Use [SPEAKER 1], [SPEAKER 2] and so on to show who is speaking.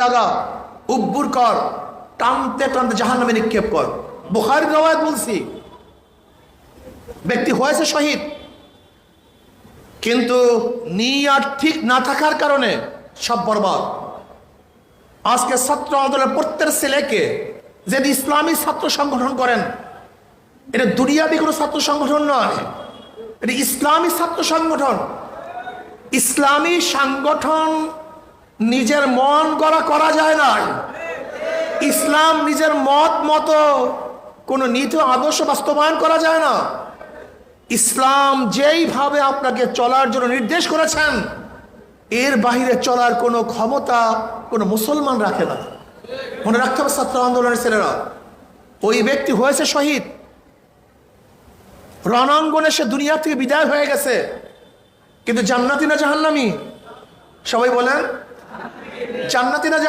[SPEAKER 1] লাগা, উব্বুর কর, টানতে টানতে জাহান্নামে নিক্ষেপ কর। বুখারীর রওয়ায়াত বলছি, ব্যক্তি হয়েছে শহীদ, কিন্তু নিয়ত ঠিক না থাকার কারণে সব বরবাদ। আজকে ছাত্র আন্দোলনের প্রত্যেক ছেলেকে যদি ইসলামী ছাত্র সংগঠন করেন, এটা দুনিয়াবি কোনো ছাত্র সংগঠন নয়, এটা ইসলামী ছাত্র সংগঠন। ইসলামী সংগঠন নিজের মন গড়া করা যায় না। ইসলাম নিজের মত মতো কোনো নীতি আদর্শ বাস্তবায়ন করা যায় না। ইসলাম যেইভাবে আপনাকে চলার জন্য নির্দেশ করেছেন, এর বাহিরে চলার কোনো ক্ষমতা কোনো মুসলমান রাখে না। মনে রাখতে হবে ছাত্র আন্দোলনের ছেলেরা, ওই ব্যক্তি হয়েছে শহীদ, রণাঙ্গনে সে দুনিয়া থেকে বিদায় হয়ে গেছে, কিন্তু জান্নাতি না জাহান্নামী? সবাই বলেন, জান্নাতি না